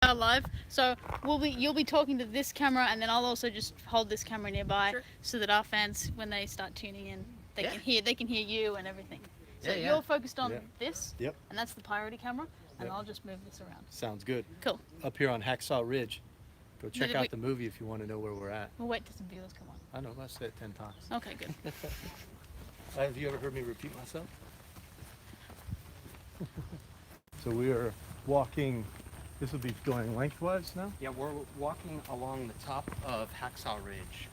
are live, so you'll be talking to this camera, and then I'll also just hold this camera nearby, Sure. so that our fans, when they start tuning in, Yeah. they can hear you and everything. So Yeah. you're focused on Yeah. this, Yep. and that's the priority camera, and Yep. I'll just move this around. Sounds good. Cool. Up here on Hacksaw Ridge. Go check did out we- the movie if you want to know where we're at. We'll wait till some viewers come on. I know, I said it 10 times. Okay, good. Have you ever heard me repeat myself? So we are walking, this will be going lengthwise now? Yeah, we're walking along the top of Hacksaw Ridge,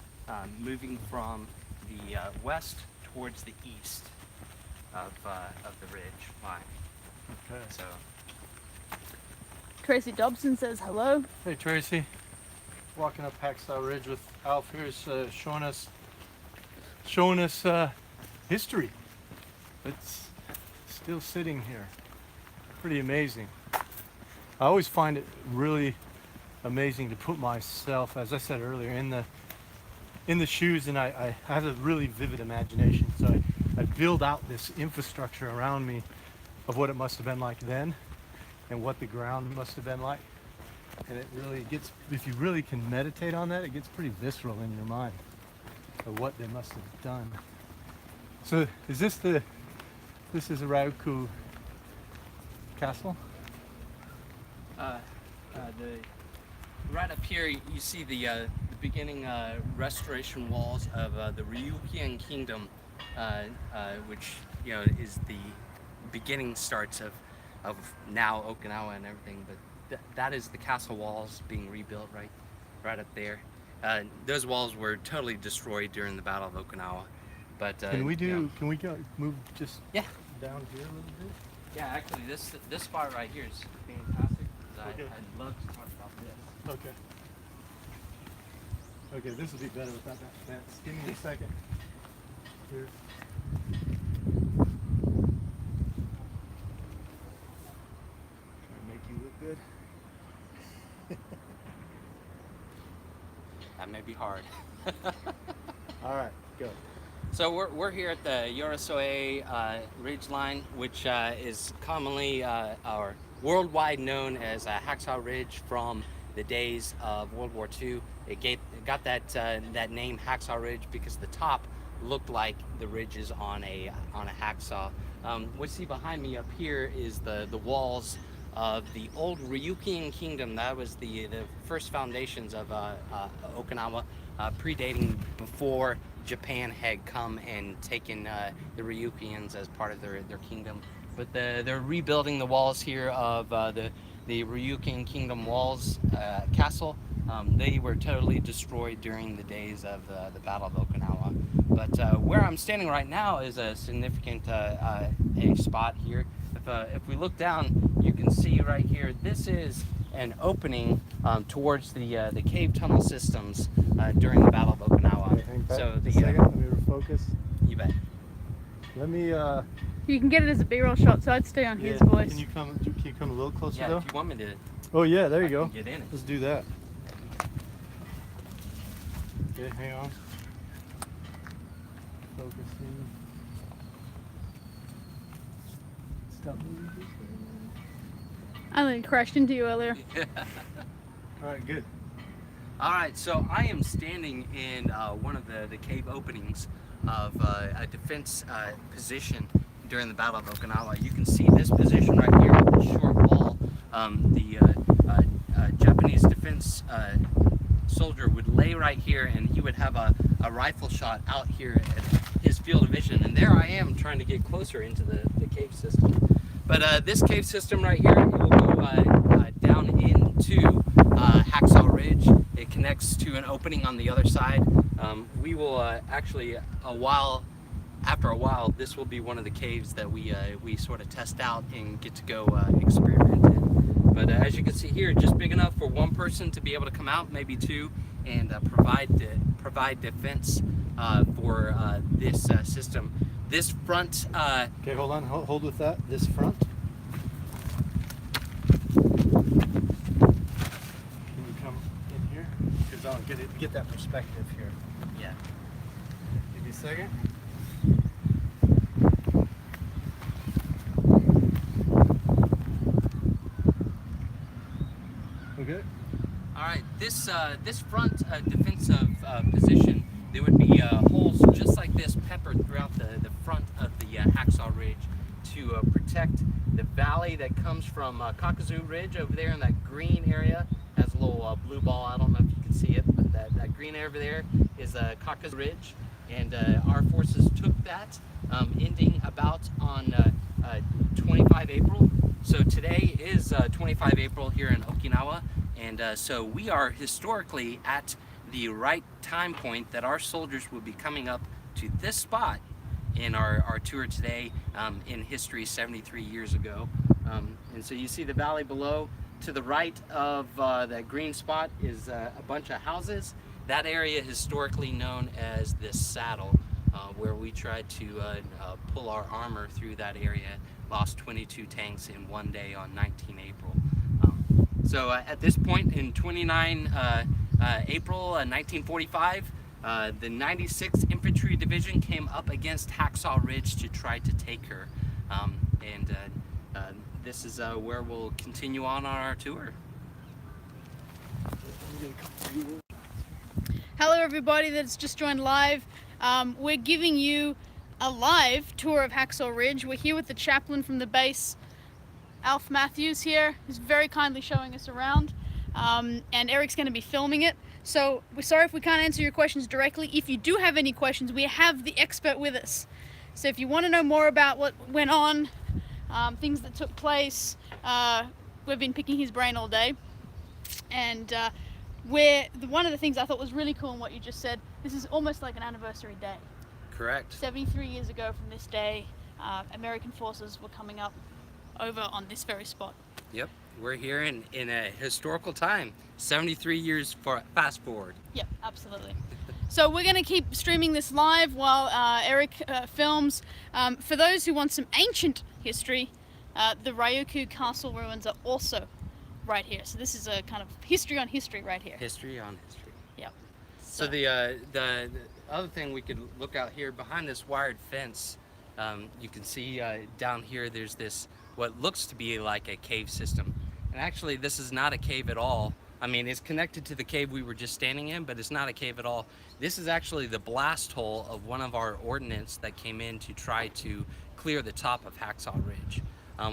moving from the west towards the east of the ridge line. Okay. So, Tracy Dobson says hello. Hey Tracy, walking up Hacksaw Ridge with Alf here, showing us history. It's still sitting here. Pretty amazing. I always find it really amazing to put myself, as I said earlier, in the shoes, and I have a really vivid imagination. So I build out this infrastructure around me of what it must have been like then and what the ground must have been like. And it really gets, if you really can meditate on that, it gets pretty visceral in your mind of what they must have done. So is this is Rauku Castle? right up here, you see the beginning restoration walls of the Ryukyuan Kingdom, which is the beginning starts of now Okinawa and everything. But that is the castle walls being rebuilt right up there. Those walls were totally destroyed during the Battle of Okinawa. But Can we go move just Yeah. down here a little bit? Yeah, actually, this spot right here is fantastic. Okay. I'd love to talk about this. Okay. Okay, this will be better without that fence. Give me a second. Here. Try to make you look good. That may be hard. All right, go. So we're here at the Yorosoi Ridge Line, which is commonly or worldwide known as Hacksaw Ridge from the days of World War II. It got that name Hacksaw Ridge because the top looked like the ridges on a hacksaw. What you see behind me up here is the walls of the old Ryukyuan Kingdom. That was the first foundations of Okinawa, predating before Japan had come and taken the Ryukyuans as part of their kingdom. But they're rebuilding the walls here of the Ryukyuan Kingdom walls castle. They were totally destroyed during the days of the Battle of Okinawa. But where I'm standing right now is a significant a spot here. If we look down, you can see right here, this is an opening towards the cave tunnel systems during the Battle of Okinawa. So the second, let me refocus. You bet. Let me. You can get it as a B-roll shot, so I'd stay on his Yeah, voice. Can you come a little closer Yeah, though? if you want me to. Oh yeah, there you I go. can get in it. Let's do that. Okay, hang on. Focusing. Stop moving. I like crashed into you earlier. All right, good. All right, so I am standing in one of the cave openings of a defense position during the Battle of Okinawa. You can see this position right here with the short wall. The Japanese defense soldier would lay right here, and he would have a rifle shot out here at his field of vision. And there I am trying to get closer into the cave system. But this cave system right here, it will go down into Hacksaw Ridge. It connects to an opening on the other side. We will actually, after a while, this will be one of the caves that we sort of test out and get to go experiment in. But as you can see here, just big enough for one person to be able to come out, maybe two, and provide defense for this system. This front. Okay, hold on. Hold with that. This front. Can you come in here? Because I'll get that perspective here. Yeah. Give me a second. Okay. All right, this front defensive position, there would be holes just like this peppered throughout the front of the Hacksaw Ridge to protect the valley that comes from Kakuzu Ridge over there in that green area. Has a little blue ball. I don't know if you can see it, but that green over there is Kakuzu Ridge, and our forces took that, ending about on 25 April. So today is 25 April here in Okinawa, and so we are historically at the right time point that our soldiers will be coming up to this spot in our tour today in history 73 years ago. And so you see the valley below. To the right of that green spot is a bunch of houses. That area historically known as the saddle, where we tried to pull our armor through that area. Lost 22 tanks in one day on 19 April. So at this point in 29 April 1945, the 96th Infantry Division came up against Hacksaw Ridge to try to take her. This is where we'll continue on our tour. Hello everybody that's just joined live. We're giving you a live tour of Hacksaw Ridge. We're here with the chaplain from the base, Alf Matthews here. He's very kindly showing us around, and Eric's going to be filming it. So we're sorry if we can't answer your questions directly. If you do have any questions, we have the expert with us. So if you want to know more about what went on, things that took place, we've been picking his brain all day. And one of the things I thought was really cool in what you just said, this is almost like an anniversary day. Correct. 73 years ago from this day, American forces were coming up over on this very spot. Yep, we're here in a historical time, 73 years fast forward. Yep, absolutely. So we're going to keep streaming this live while Eric films. For those who want some ancient history, the Ryukyu Castle ruins are also right here. So this is a kind of history on history right here. History on history. Yep. So the other thing we could look out here behind this wired fence, you can see down here there's this what looks to be like a cave system, and actually this is not a cave at all. I mean, it's connected to the cave we were just standing in, but it's not a cave at all. This is actually the blast hole of one of our ordnance that came in to try to clear the top of Hacksaw Ridge.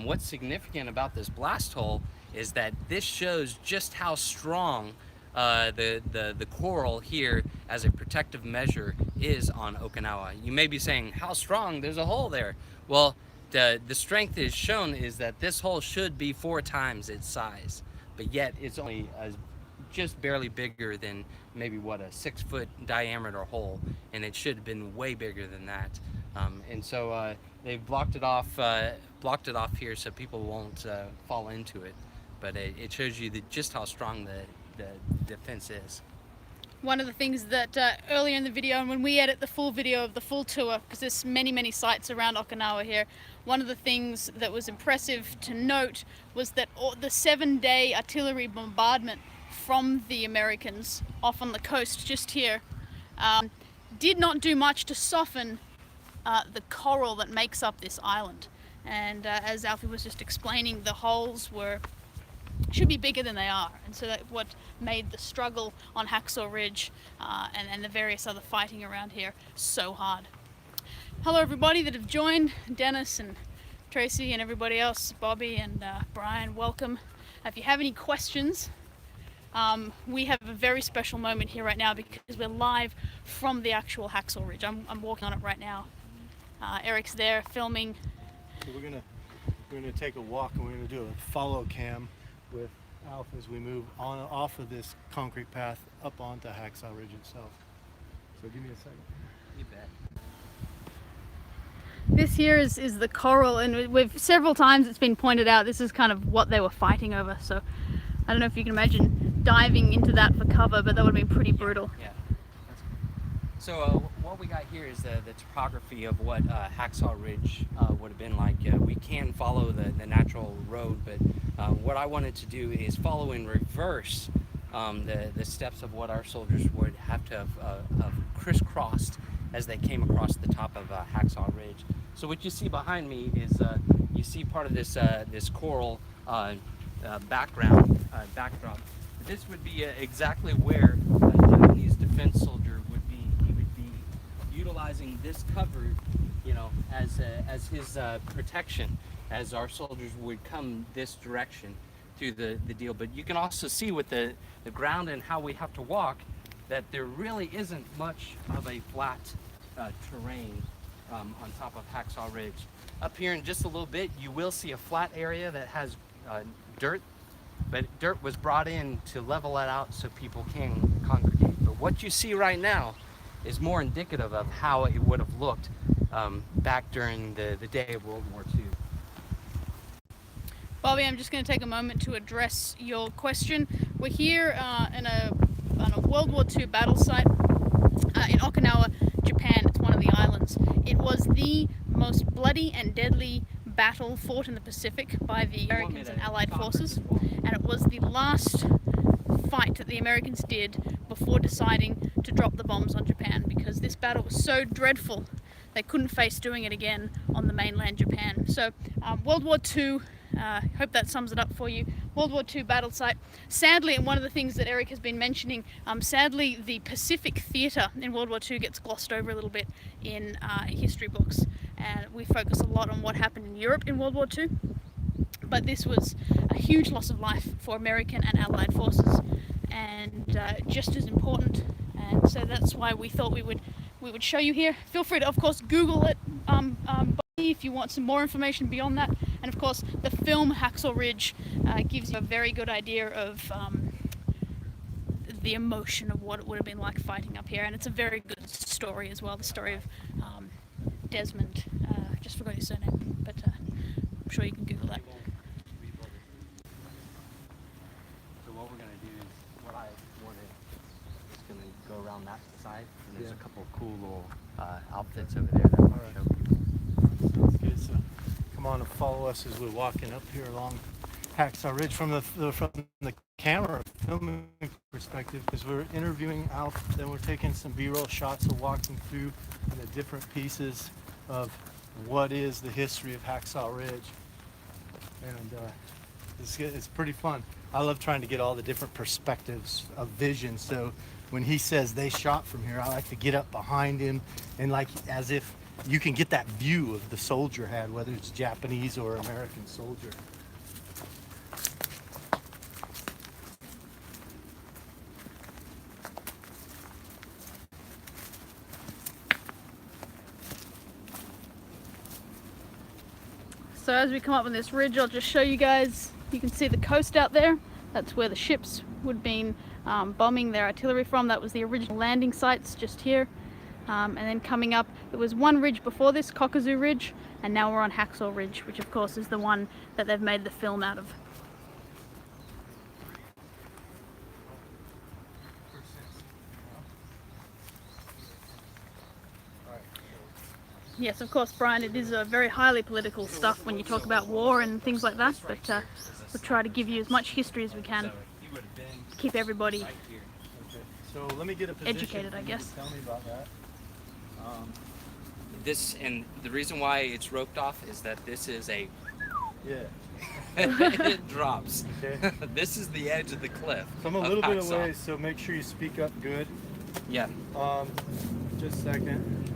What's significant about this blast hole is that this shows just how strong the coral here as a protective measure is on Okinawa. You may be saying, how strong? There's a hole there. Well, the strength is shown is that this hole should be 4 times its size, but yet it's only just barely bigger than maybe what, a 6-foot diameter hole, and it should have been way bigger than that. And so they've blocked it off here so people won't fall into it. But it shows you just how strong the defense is. One of the things that earlier in the video, and when we edit the full video of the full tour, because there's many sites around Okinawa here, one of the things that was impressive to note was that the 7-day artillery bombardment from the Americans off on the coast just here did not do much to soften the coral that makes up this island. And as Alfie was just explaining, the holes should be bigger than they are, and so that's what made the struggle on Hacksaw Ridge and the various other fighting around here so hard. Hello everybody that have joined, Dennis and Tracy and everybody else, Bobby and Brian, welcome. If you have any questions, we have a very special moment here right now because we're live from the actual Hacksaw Ridge. I'm walking on it right now. Eric's there filming. So we're gonna take a walk, and we're gonna do a follow cam with Alf as we move on off of this concrete path up onto Hacksaw Ridge itself. So give me a second. You bet. This here is the coral, and we've several times it's been pointed out this is kind of what they were fighting over. So I don't know if you can imagine diving into that for cover, but that would have been pretty brutal. Yeah. So what we got here is the topography of what Hacksaw Ridge would have been like. We can follow the natural road, but what I wanted to do is follow in reverse the steps of what our soldiers would have to have crisscrossed as they came across the top of Hacksaw Ridge. So what you see behind me is you see part of this coral backdrop, this would be exactly where a Japanese defense soldier would be. He would be utilizing this cover, you know, as his protection, as our soldiers would come this direction through the deal. But you can also see with the ground and how we have to walk that there really isn't much of a flat terrain on top of Hacksaw Ridge. Up here in just a little bit, you will see a flat area that has dirt, but dirt was brought in to level it out so people can congregate. But what you see right now is more indicative of how it would have looked back during the day of World War II. Bobby, I'm just going to take a moment to address your question. We're here on a World War II battle site in Okinawa, Japan. It's one of the islands. It was the most bloody and deadly battle fought in the Pacific by the Americans and Allied forces, and it was the last fight that the Americans did before deciding to drop the bombs on Japan, because this battle was so dreadful they couldn't face doing it again on the mainland Japan. So World War II, hope that sums it up for you. World War II battle site. Sadly, and one of the things that Eric has been mentioning, sadly the Pacific theatre in World War II gets glossed over a little bit in history books, and we focus a lot on what happened in Europe in World War II. But this was a huge loss of life for American and Allied forces, and just as important. And so that's why we thought we would show you here. Feel free to, of course, Google it if you want some more information beyond that. And of course, the film Hacksaw Ridge gives you a very good idea of the emotion of what it would have been like fighting up here. And it's a very good story as well, the story of Desmond. Just forgot his surname, but I'm sure you can Google that. So what we're going to do is, what I wanted is going to go around that side, and there's a couple of cool little outfits over there that we'll show people. Sounds good. So come on and follow us as we're walking up here along Hacksaw Ridge from the camera filming perspective, because we're interviewing Alf, then we're taking some B-roll shots of walking through the different pieces of what is the history of Hacksaw Ridge, and it's pretty fun. I love trying to get all the different perspectives of vision. So when he says they shot from here, I like to get up behind him and, like, as if you can get that view of the soldier had, whether it's Japanese or American soldier. So as we come up on this ridge, I'll just show you guys, you can see the coast out there. That's where the ships would have been bombing their artillery from. That was the original landing sites just here. And then coming up, it was one ridge before this, Kokuzu Ridge, and now we're on Hacksaw Ridge, which of course is the one that they've made the film out of. Yes, of course, Brian, it is very highly political stuff when you talk about war and things like that, but we'll try to give you as much history as we can to keep everybody So let me get a position educated, I guess. Tell me about that. This, and the reason why it's roped off is that this is a Yeah. it drops. Okay. This is the edge of the cliff. So I'm a little bit Hacksaw. away, so make sure you speak up good. Yeah. Just a second.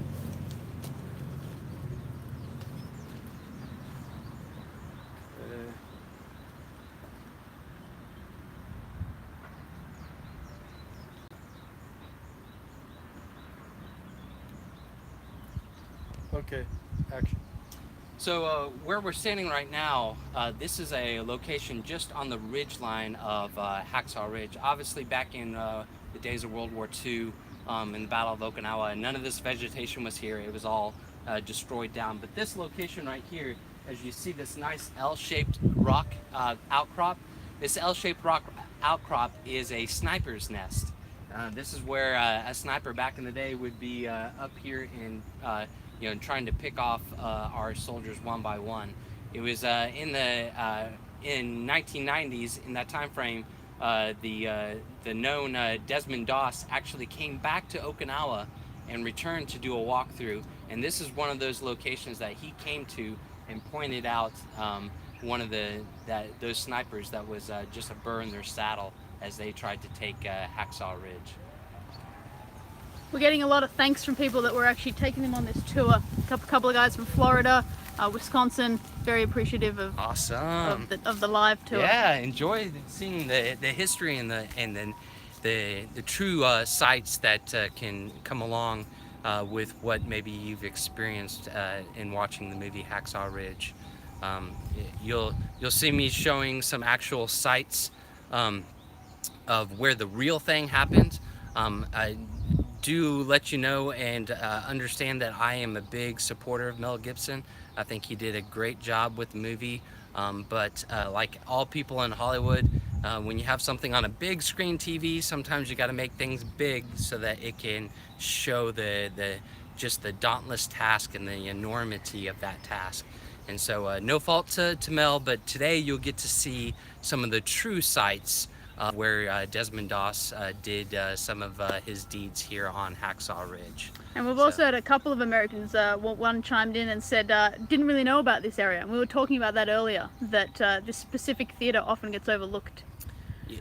Okay, action. So where we're standing right now, this is a location just on the ridge line of Hacksaw Ridge. Obviously back in the days of World War II, in the Battle of Okinawa, none of this vegetation was here. It was all destroyed down. But this location right here, as you see this nice L-shaped rock outcrop, this L-shaped rock outcrop is a sniper's nest. This is where a sniper back in the day would be up here and trying to pick off our soldiers one by one. It was in 1990s, in that time frame, the known Desmond Doss actually came back to Okinawa and returned to do a walkthrough. And this is one of those locations that he came to and pointed out one of those snipers that was just a burr in their saddle as they tried to take Hacksaw Ridge. We're getting a lot of thanks from people that were actually taking them on this tour. A couple of guys from Florida, Wisconsin, very appreciative of Awesome. of the live tour. Yeah, enjoy seeing the history and the true sights that can come along with what maybe you've experienced in watching the movie Hacksaw Ridge. You'll see me showing some actual sites of where the real thing happened. I do let you know and understand that I am a big supporter of Mel Gibson. I think he did a great job with the movie. But like all people in Hollywood, when you have something on a big screen TV, sometimes you got to make things big so that it can show just the dauntless task and the enormity of that task. And so no fault to Mel, but today you'll get to see some of the true sights where Desmond Doss did some of his deeds here on Hacksaw Ridge. And we've also had a couple of Americans, one chimed in and said, didn't really know about this area. And we were talking about that earlier, that this specific theater often gets overlooked.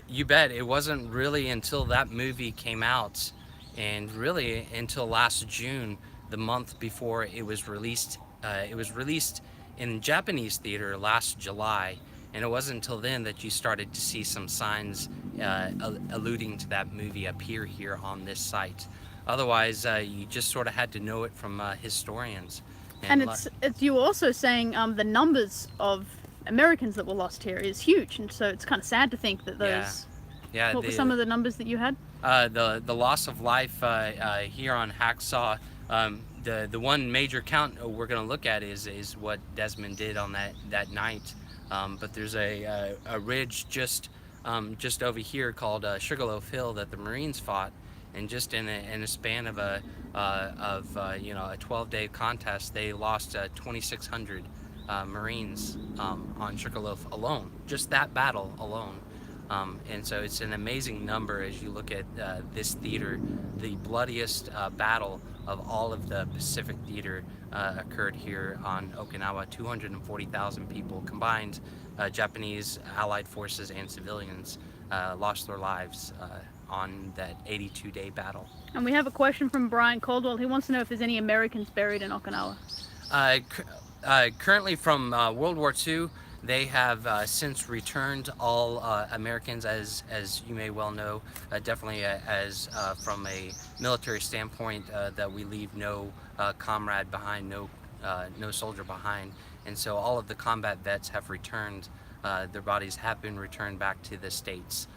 You bet. It wasn't really until that movie came out, and really until last June, the month before it was released. It was released in Japanese theater last July. And it wasn't until then that you started to see some signs alluding to that movie appear here on this site. Otherwise, you just sort of had to know it from historians. And it's you also saying the numbers of Americans that were lost here is huge, and so it's kind of sad to think that those. Yeah. What were some of the numbers that you had? The loss of life here on Hacksaw. The one major count we're going to look at is what Desmond did on that night. But there's a ridge just over here called Sugarloaf Hill that the Marines fought, and just in a span of a 12-day contest, they lost 2,600 Marines on Sugarloaf alone. Just that battle alone. And so it's an amazing number as you look at this theater. The bloodiest battle of all of the Pacific theater occurred here on Okinawa. 240,000 people combined, Japanese allied forces and civilians, lost their lives on that 82-day battle. And we have a question from Brian Caldwell. He wants to know if there's any Americans buried in Okinawa. Currently from World War II, they have since returned all Americans, as you may well know, definitely as from a military standpoint, that we leave no comrade behind, no soldier behind. And so all of the combat vets have returned, their bodies have been returned back to the States.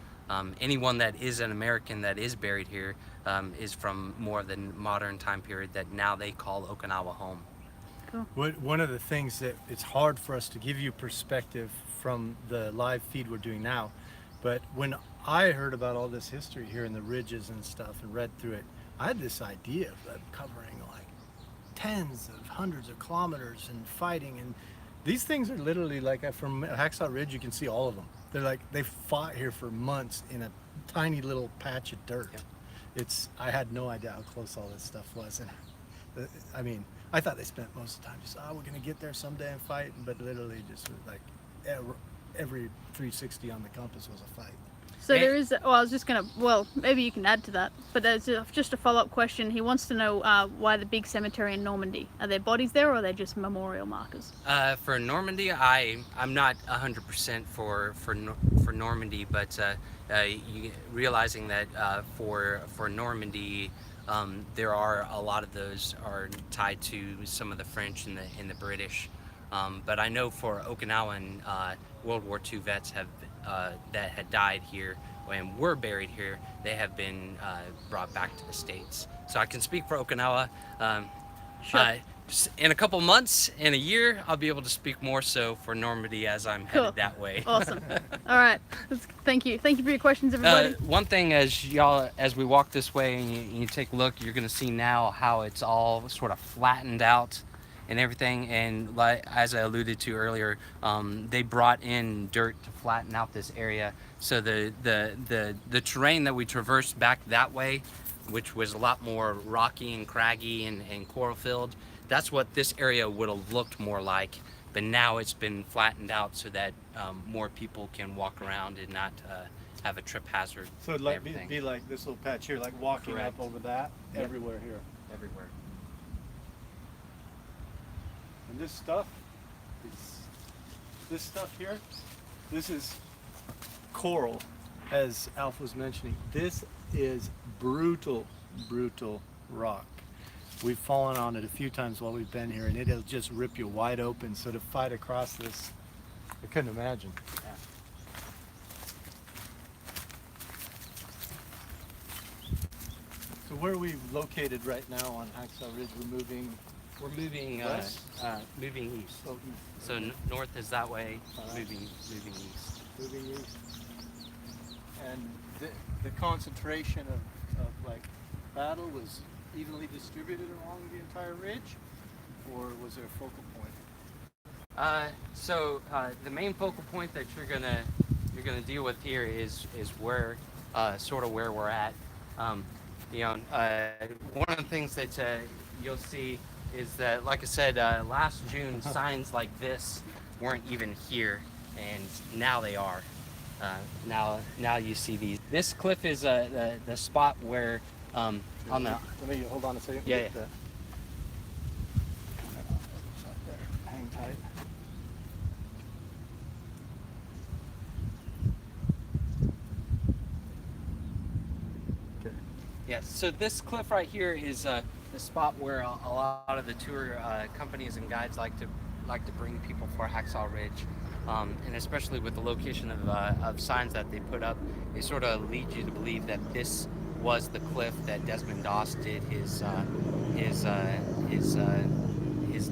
Anyone that is an American that is buried here is from more of the modern time period that now they call Okinawa home. Cool. One of the things that it's hard for us to give you perspective from the live feed we're doing now, but when I heard about all this history here in the ridges and stuff and read through it, I had this idea of them covering like tens of hundreds of kilometers and fighting, and these things are literally like from Hacksaw Ridge you can see all of them. They're like they fought here for months in a tiny little patch of dirt. Yep. I had no idea how close all this stuff was, and I mean, I thought they spent most of the time just, we're gonna get there someday and fight, but literally just like every 360 on the compass was a fight. So there is, I was just gonna, maybe you can add to that, but there's just a follow-up question. He wants to know why the big cemetery in Normandy. Are there bodies there, or are they just memorial markers? For Normandy, I'm not 100% for Normandy, but realizing that for Normandy, there are a lot of those are tied to some of the French and the British. But I know for Okinawan, World War II vets that had died here and were buried here, they have been brought back to the States. So I can speak for Okinawa. Sure. In a couple months, in a year, I'll be able to speak more so for Normandy as I'm headed that way. Awesome. All right. Thank you. Thank you for your questions, everybody. One thing as we walk this way and you take a look, you're going to see now how it's all sort of flattened out and everything. And like, as I alluded to earlier, they brought in dirt to flatten out this area. So the terrain that we traversed back that way, which was a lot more rocky and craggy and coral filled, that's what this area would have looked more like, but now it's been flattened out so that more people can walk around and not have a trip hazard. So it'd and like everything. be like this little patch here, like walking Correct. up over that, Yep. everywhere here. everywhere. And this stuff here, this is coral, as Alf was mentioning. This is brutal rock. We've fallen on it a few times while we've been here, and it'll just rip you wide open. So to fight across this, I couldn't imagine. Yeah. So where are we located right now on Hacksaw Ridge? We're moving We're moving west? moving east. Oh, east. So north is that way, Alright. moving east. Moving east. And the concentration of like battle was evenly distributed along the entire ridge, or was there a focal point? The main focal point that you're gonna deal with here is where sort of where we're at. One of the things that you'll see is that, like I said, last June signs like this weren't even here, and now they are. Now you see these. This cliff is the spot where on the. Let me hold on a second. Yeah, Get yeah. the- Hang tight. Okay. Yes. So this cliff right here is the spot where a lot of the tour companies and guides like to bring people for Hacksaw Ridge, and especially with the location of signs that they put up, they sort of lead you to believe that this was the cliff that Desmond Doss did his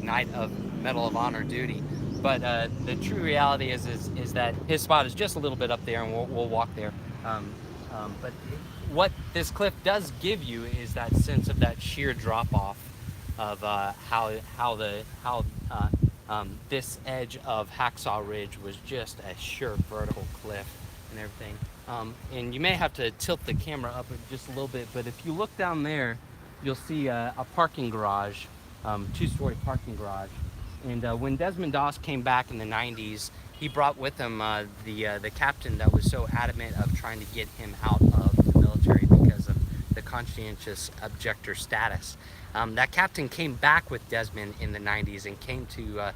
night of Medal of Honor duty. But the true reality is that his spot is just a little bit up there, and we'll walk there. But what this cliff does give you is that sense of that sheer drop off of how this edge of Hacksaw Ridge was just a sheer vertical cliff and everything. And you may have to tilt the camera up just a little bit, but if you look down there, you'll see a parking garage, two-story parking garage. And when Desmond Doss came back in the 90s, he brought with him the captain that was so adamant of trying to get him out of the military because of the conscientious objector status. That captain came back with Desmond in the 90s and came to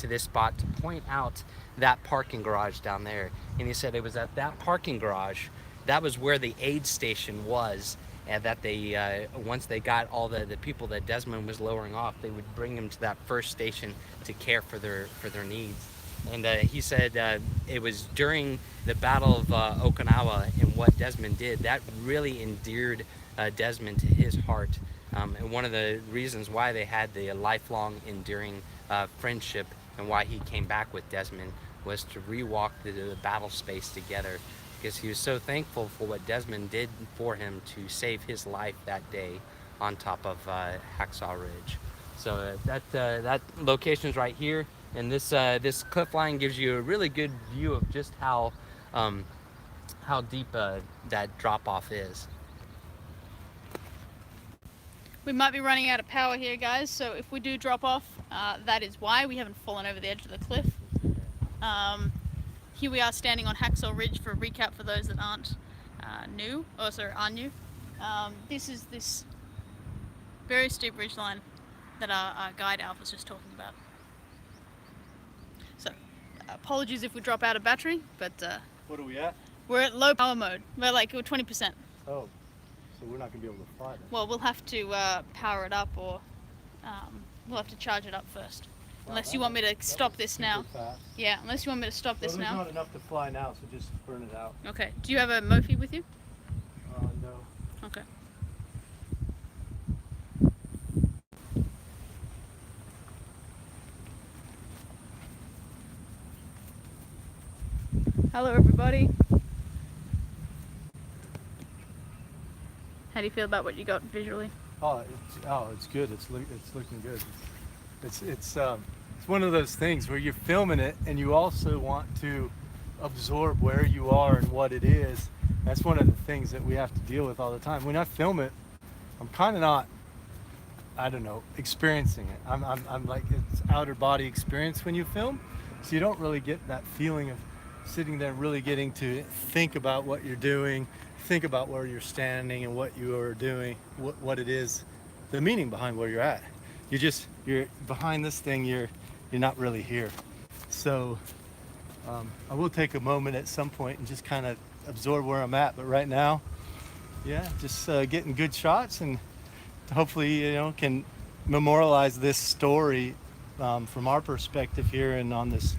this spot to point out that parking garage down there. And he said it was at that parking garage, that was where the aid station was, and that they once they got all the people that Desmond was lowering off, they would bring them to that first station to care for their needs. And he said it was during the Battle of Okinawa and what Desmond did that really endeared Desmond to his heart. And one of the reasons why they had the lifelong enduring friendship and why he came back with Desmond was to rewalk the battle space together, because he was so thankful for what Desmond did for him to save his life that day on top of Hacksaw Ridge. So that location's right here, and this cliff line gives you a really good view of just how deep that drop off is. We might be running out of power here, guys, so if we do drop off, that is why. We haven't fallen over the edge of the cliff. Here we are standing on Hacksaw Ridge for a recap for those that aren't new. This is this very steep ridge line that our guide Alf was just talking about. So, apologies if we drop out of battery, but What are we at? we're at low power mode. We're 20%. Oh, so we're not gonna be able to fly then. Well, we'll have to power it up, or we'll have to charge it up first. Wow, Unless that you want me to was stop this super now. fast. Yeah, unless you want me to stop this Well, there's now. not enough to fly now, so just burn it out. Okay. Do you have a Mophie with you? No. Okay. Hello, everybody. How do you feel about what you got visually? It's good. It's looking good. It's one of those things where you're filming it and you also want to absorb where you are and what it is. That's one of the things that we have to deal with all the time. When I film it, I'm kind of not, I don't know, experiencing it. I'm like, it's outer body experience when you film, so you don't really get that feeling of sitting there really getting to think about what you're doing, think about where you're standing and what you are doing, what it is, the meaning behind where you're at. You're behind this thing, you're not really here. So I will take a moment at some point and just kind of absorb where I'm at, but right now, yeah, just getting good shots, and hopefully, you know, can memorialize this story from our perspective here and on this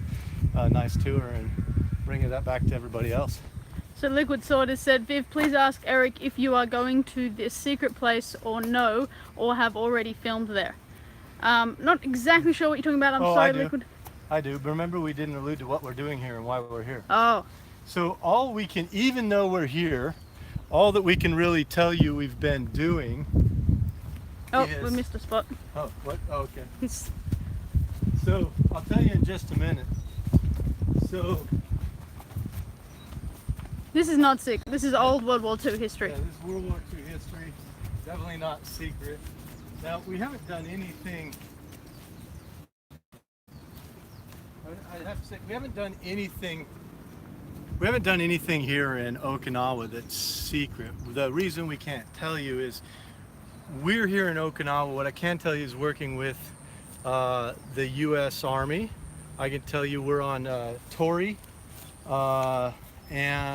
nice tour, and bringing that back to everybody else. So Liquid Sword has said, Viv, please ask Eric if you are going to this secret place or no, or have already filmed there. Not exactly sure what you're talking about. I'm sorry, Liquid. I do, but remember we didn't allude to what we're doing here and why we're here. Oh. So all we can, even though we're here, all that we can really tell you we've been doing is... we missed a spot. Oh, what? Oh, okay. So I'll tell you in just a minute. So this is not sick. This is old World War II history. yeah, this is World War II history. Definitely not secret. Now, we haven't done anything, I have to say, we haven't done anything here in Okinawa that's secret. The reason we can't tell you is we're here in Okinawa. What I can tell you is working with the US Army. I can tell you we're on Tori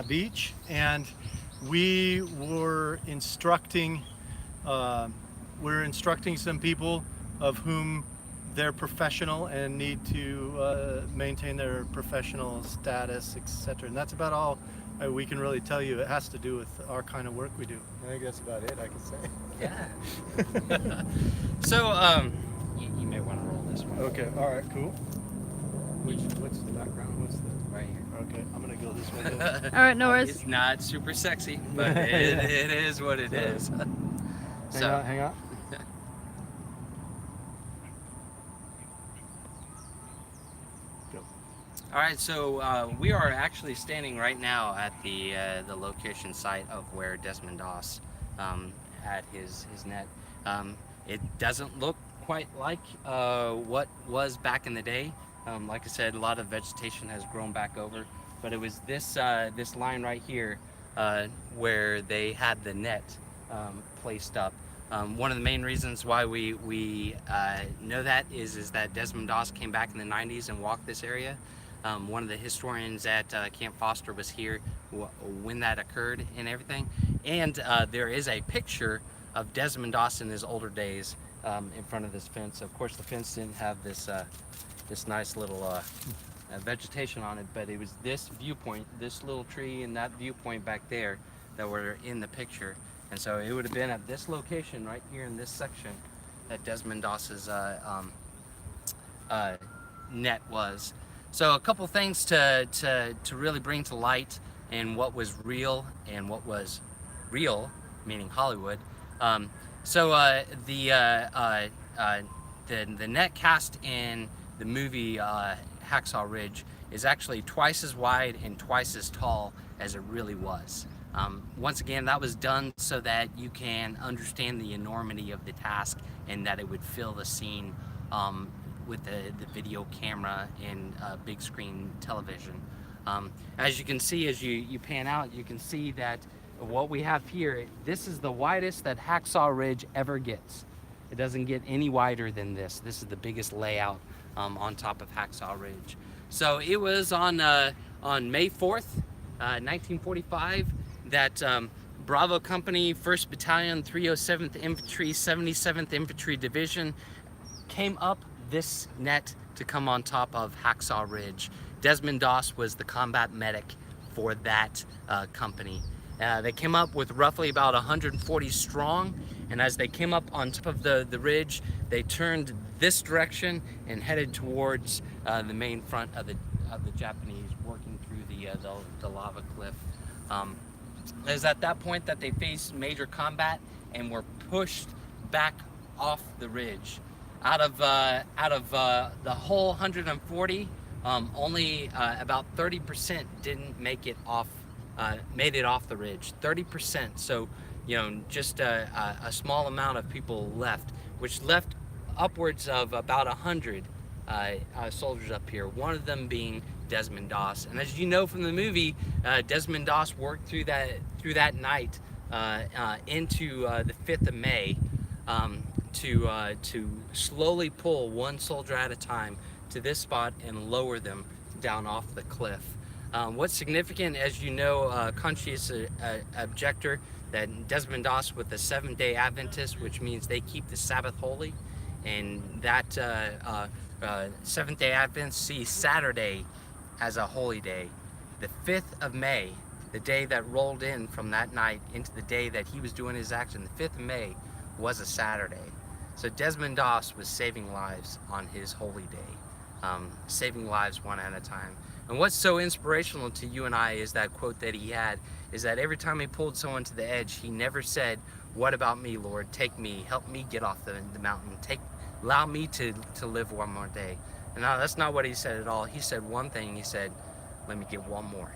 beach, and we were instructing some people of whom they're professional and need to maintain their professional status, etc. And that's about all we can really tell you. It has to do with our kind of work we do. I think that's about it I can say. Yeah. So you may want to roll this one. Okay, all right, cool. What's the background? What's the... Right here. Okay, I'm gonna go this way. All right, no worries. It's not super sexy, but it is what it is. Hang on. All right, so we are actually standing right now at the location site of where Desmond Doss had his net. It doesn't look quite like what was back in the day. Like I said, a lot of vegetation has grown back over, but it was this this line right here where they had the net placed up. One of the main reasons why we know that is that Desmond Doss came back in the 90s and walked this area. One of the historians at Camp Foster was here when that occurred and everything. And there is a picture of Desmond Doss in his older days in front of this fence. Of course, the fence didn't have this this nice little vegetation on it, but it was this viewpoint, this little tree and that viewpoint back there that were in the picture. And so it would have been at this location right here in this section that Desmond Doss's net was. So a couple things to really bring to light and what was real and what was real, meaning Hollywood. The net cast in the movie Hacksaw Ridge is actually twice as wide and twice as tall as it really was. Once again, that was done so that you can understand the enormity of the task and that it would fill the scene with the video camera and big screen television. As you can see, as you pan out, you can see that what we have here, this is the widest that Hacksaw Ridge ever gets. It doesn't get any wider than this. This is the biggest layout on top of Hacksaw Ridge. So it was on May 4th, 1945, that Bravo Company, 1st Battalion, 307th Infantry, 77th Infantry Division came up this net to come on top of Hacksaw Ridge. Desmond Doss was the combat medic for that company. They came up with roughly about 140 strong, and as they came up on top of the ridge, they turned this direction and headed towards the main front of the Japanese, working through the lava cliff. It was at that point that they faced major combat and were pushed back off the ridge. Out of the whole 140, only about 30% didn't make it off. Made it off the ridge. 30%. So, you know, just a small amount of people left, which left upwards of about 100 soldiers up here. One of them being Desmond Doss. And as you know from the movie, Desmond Doss worked through that night into the 5th of May to slowly pull one soldier at a time to this spot and lower them down off the cliff. What's significant, as you know, conscientious objector, that Desmond Doss with the Seventh-day Adventist, which means they keep the Sabbath holy, and that Seventh-day Adventists see Saturday as a holy day. The 5th of May, the day that rolled in from that night into the day that he was doing his action, the 5th of May was a Saturday. So Desmond Doss was saving lives on his holy day, saving lives one at a time. And what's so inspirational to you and I is that quote that he had, is that every time he pulled someone to the edge, he never said, "What about me, Lord? Take me, help me get off the mountain. Allow me to live one more day." And no, that's not what he said at all. He said one thing. He said, "Let me get one more.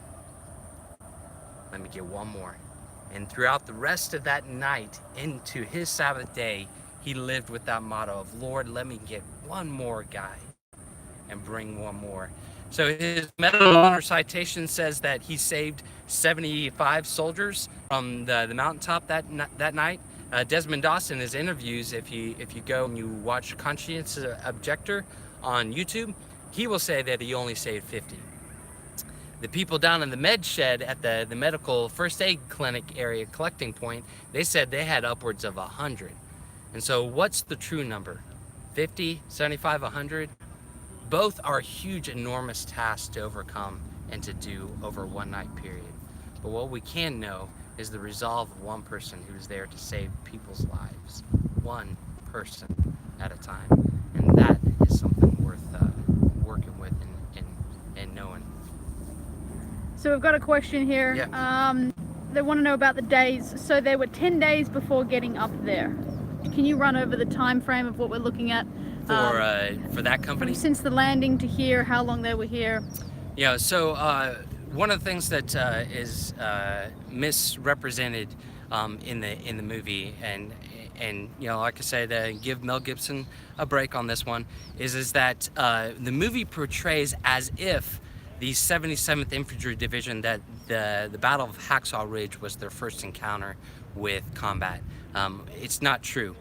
Let me get one more." And throughout the rest of that night into his Sabbath day, he lived with that motto of, "Lord, let me get one more guy and bring one more." So his Medal of Honor citation says that he saved 75 soldiers from the mountaintop that night. Desmond Doss in his interviews, if you go and you watch Conscientious Objector on YouTube, he will say that he only saved 50. The people down in the med shed at the medical first aid clinic area collecting point, they said they had upwards of 100. And so what's the true number? 50, 75, 100? Both are huge, enormous tasks to overcome and to do over a one-night period. But what we can know is the resolve of one person who is there to save people's lives. One person at a time. And that is something worth working with and knowing. So we've got a question here. Yeah. They want to know about the days. So there were 10 days before getting up there. Can you run over the time frame of what we're looking at? For that company? Since the landing to here, how long they were here? Yeah, so one of the things that is misrepresented in the movie, and you know, like I said, give Mel Gibson a break on this one, is that the movie portrays as if the 77th Infantry Division, that the Battle of Hacksaw Ridge was their first encounter with combat. It's not true.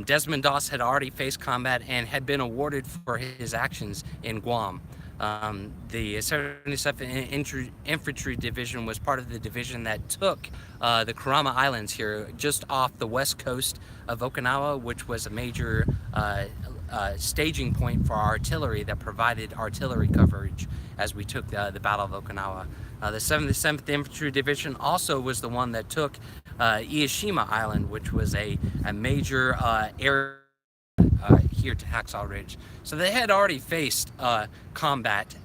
Desmond Doss had already faced combat and had been awarded for his actions in Guam. The 77th Infantry Division was part of the division that took the Kurama Islands here, just off the west coast of Okinawa, which was a major staging point for artillery that provided artillery coverage as we took the Battle of Okinawa. The 77th Infantry Division also was the one that took Iwo Jima Island, which was a major area here to Hacksaw Ridge. So they had already faced combat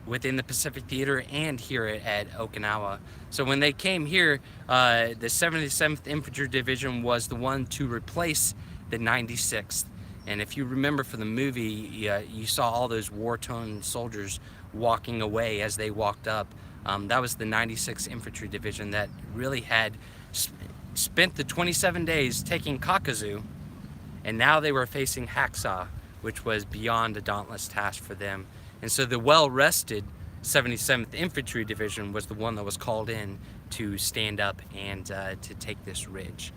within the Pacific Theater and here at Okinawa. So when they came here, the 77th Infantry Division was the one to replace the 96th. And if you remember from the movie, you saw all those war-torn soldiers walking away as they walked up. That was the 96th Infantry Division that really had spent the 27 days taking Kakuzu, and now they were facing Hacksaw, which was beyond a dauntless task for them. And so the well-rested 77th Infantry Division was the one that was called in to stand up and to take this ridge.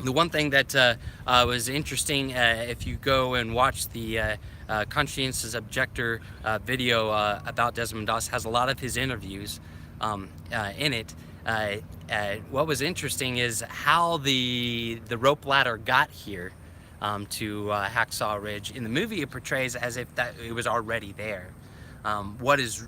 The one thing that was interesting, if you go and watch the Conscientious Objector video about Desmond Doss, has a lot of his interviews in it. What was interesting is how the rope ladder got here to Hacksaw Ridge. In the movie, it portrays as if that it was already there. What is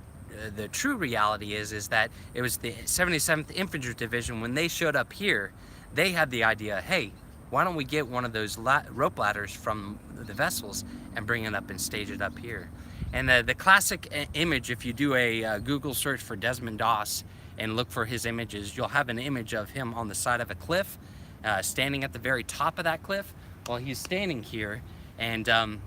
the true reality is that it was the 77th Infantry Division. When they showed up here, they had the idea, hey, why don't we get one of those rope ladders from the vessels and bring it up and stage it up here? And the classic image, if you do a Google search for Desmond Doss and look for his images, you'll have an image of him on the side of a cliff, standing at the very top of that cliff. Well, he's standing here, and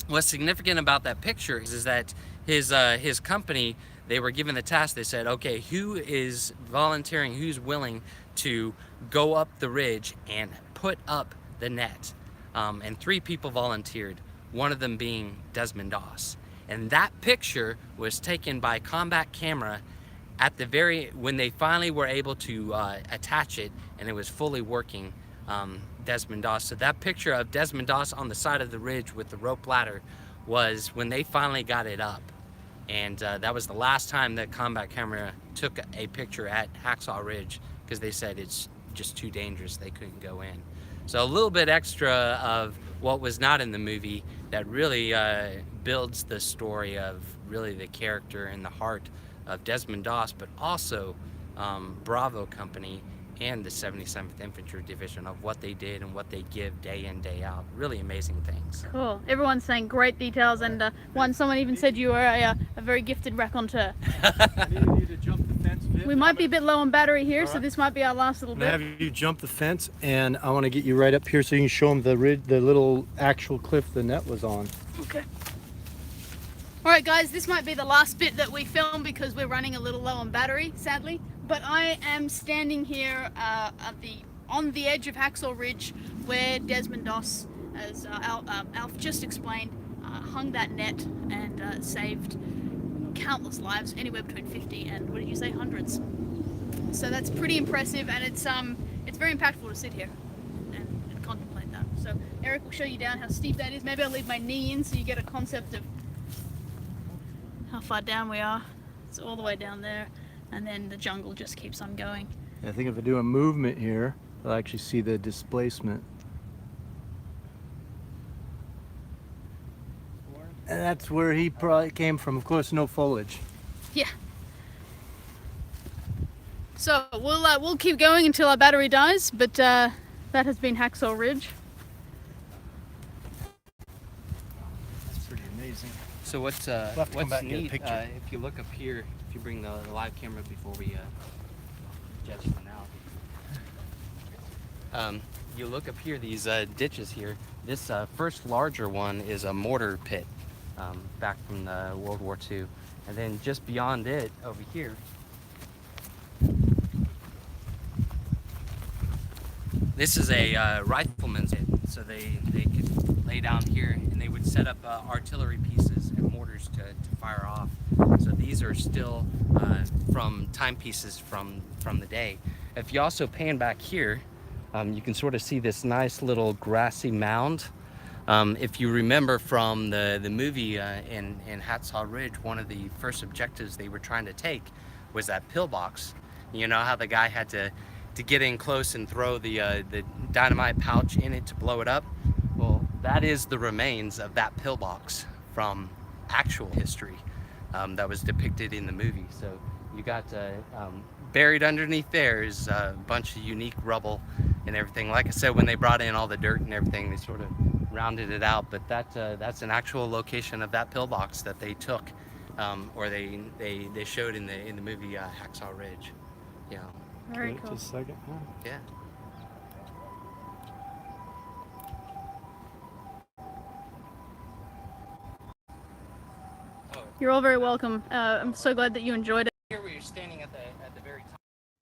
what's significant about that picture is that his company, they were given the task. They said, okay, who is volunteering, who's willing to go up the ridge and put up the net? And 3 people volunteered, one of them being Desmond Doss. And that picture was taken by combat camera at the when they finally were able to attach it and it was fully working, Desmond Doss. So that picture of Desmond Doss on the side of the ridge with the rope ladder was when they finally got it up. And that was the last time that combat camera took a picture at Hacksaw Ridge, because they said it's just too dangerous, they couldn't go in. So a little bit extra of what was not in the movie that really builds the story of really the character and the heart of Desmond Doss, but also Bravo Company and the 77th Infantry Division, of what they did and what they give day in, day out. Really amazing things. Cool. Everyone's saying great details, and someone even said you were a very gifted raconteur. I needed you to jump the fence, Viv. We might be a bit low on battery here, All so right. this might be our last little I'm gonna bit. have you jump the fence, and I want to get you right up here so you can show them the little actual cliff the net was on. Okay. Alright guys, this might be the last bit that we film because we're running a little low on battery, sadly. But I am standing here on the edge of Hacksaw Ridge, where Desmond Doss, as Alf just explained, hung that net and saved countless lives, anywhere between 50 and, what did you say, hundreds. So that's pretty impressive, and it's very impactful to sit here and contemplate that. So Eric will show you down how steep that is. Maybe I'll leave my knee in so you get a concept of how far down we are. It's all the way down there, and then the jungle just keeps on going. I think if I do a movement here, I'll actually see the displacement. And that's where he probably came from. Of course, no foliage. Yeah. So we'll keep going until our battery dies, but that has been Hacksaw Ridge. That's pretty amazing. So what's have to come back and get a neat, picture. if you look up here, if you bring the live camera before we judge them out, you look up here, these ditches here. This first larger one is a mortar pit, back from the World War II, and then just beyond it over here, this is a rifleman's pit. So they could lay down here and they would set up artillery pieces and mortars to fire off. So these are still from timepieces from the day. If you also pan back here, you can sort of see this nice little grassy mound. If you remember from the movie in Hacksaw Ridge, one of the first objectives they were trying to take was that pillbox. You know how the guy had to get in close and throw the dynamite pouch in it to blow it up? Well, that is the remains of that pillbox from actual history that was depicted in the movie. So you got buried underneath there is a bunch of unique rubble and everything. Like I said, when they brought in all the dirt and everything, they sort of rounded it out, but that's an actual location of that pillbox that they took, or they showed in the movie Hacksaw Ridge. Yeah. Very Wait cool. just a second. Yeah. You're all very welcome. I'm so glad that you enjoyed it. Here we are standing at the very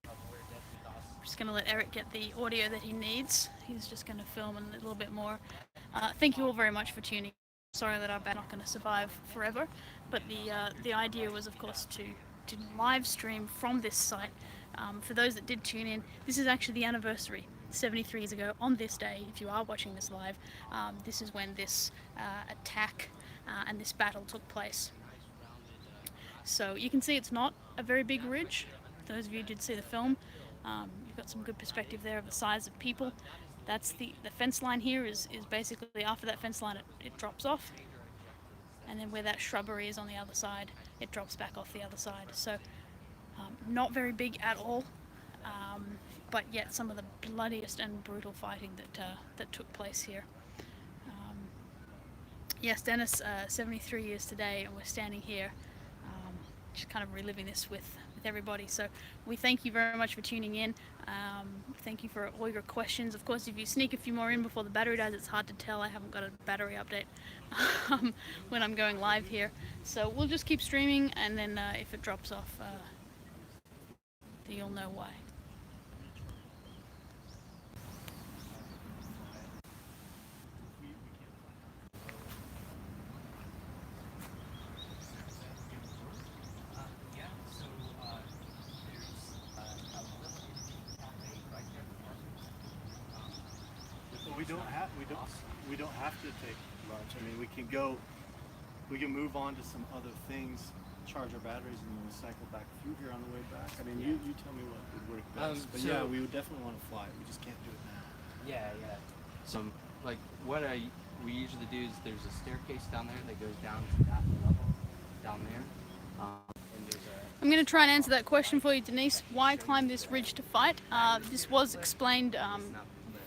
top of where Desmond Doss. I'm just going to let Eric get the audio that he needs. He's just going to film a little bit more. Thank you all very much for tuning in. Sorry that our bat's not going to survive forever, but the idea was, of course, to live stream from this site. For those that did tune in, this is actually the anniversary. 73 years ago on this day, if you are watching this live, this is when this attack and this battle took place. So you can see it's not a very big ridge. Those of you who did see the film, you've got some good perspective there of the size of people. That's the fence line here is basically after that fence line it drops off, and then where that shrubbery is on the other side, it drops back off the other side. So not very big at all, but yet some of the bloodiest and brutal fighting that took place here. Yes, Dennis, 73 years today, and we're standing here just kind of reliving this with everybody. So we thank you very much for tuning in. Thank you for all your questions. Of course, if you sneak a few more in before the battery dies, it's hard to tell. I haven't got a battery update when I'm going live here. So we'll just keep streaming, and then if it drops off, you'll know why. we don't have to take lunch. I mean, we can move on to some other things, charge our batteries, and then cycle back through here on the way back. I mean, you tell me what would work best. But yeah, we would definitely want to fly. We just can't do it now. Yeah. Some like what we usually do is there's a staircase down there that goes down to that level down there. And there's I'm going to try and answer that question for you, Denise. Why climb this ridge to fight? This was explained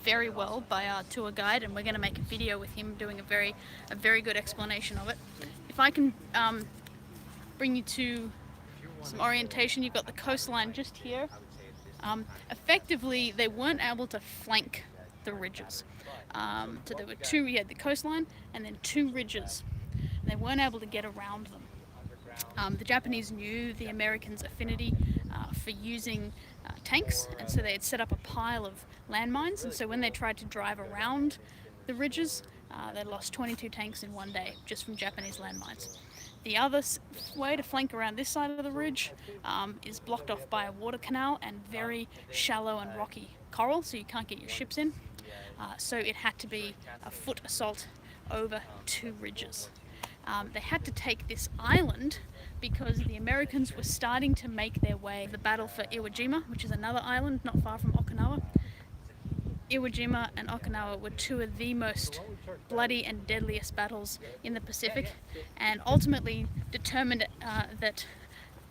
very well by our tour guide, and we're going to make a video with him doing a very good explanation of it. If I can bring you to some orientation, you've got the coastline just here. Effectively, they weren't able to flank the ridges. So there were two. You had the coastline and then two ridges. And they weren't able to get around them. The Japanese knew the Americans' affinity for using tanks, and so they had set up a pile of landmines, and so when they tried to drive around the ridges, they lost 22 tanks in one day just from Japanese landmines. The other way to flank around this side of the ridge is blocked off by a water canal and very shallow and rocky coral, so you can't get your ships in. So it had to be a foot assault over two ridges. They had to take this island because the Americans were starting to make their way. The battle for Iwo Jima, which is another island not far from Okinawa. Iwo Jima and Okinawa were two of the most bloody and deadliest battles in the Pacific, and ultimately determined that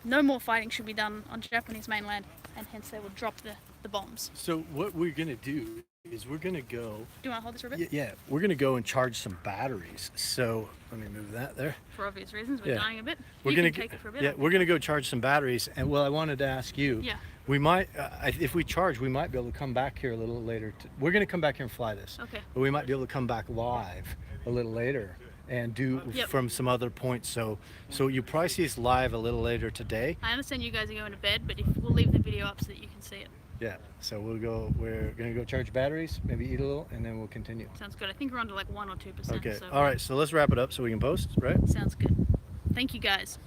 no more fighting should be done on Japanese mainland, and hence they would drop the bombs. So what we're gonna do is we're gonna go. Do you want to hold this for a bit? Yeah, we're gonna go and charge some batteries. So let me move that there. For obvious reasons, we're dying a bit. We're You gonna can take it for a bit. Yeah, we're gonna go charge some batteries. And well, I wanted to ask you. Yeah. We might, if we charge, we might be able to come back here a little later. We're gonna come back here and fly this. Okay. But we might be able to come back live a little later and do from some other points. So you probably see us live a little later today. I understand you guys are going to bed, but we'll leave the video up so that you can see it. Yeah. So we're gonna go charge batteries, maybe eat a little, and then we'll continue. Sounds good. I think we're on to like 1 or 2%. Okay. So All right. So let's wrap it up so we can post, right? sounds good. Thank you guys.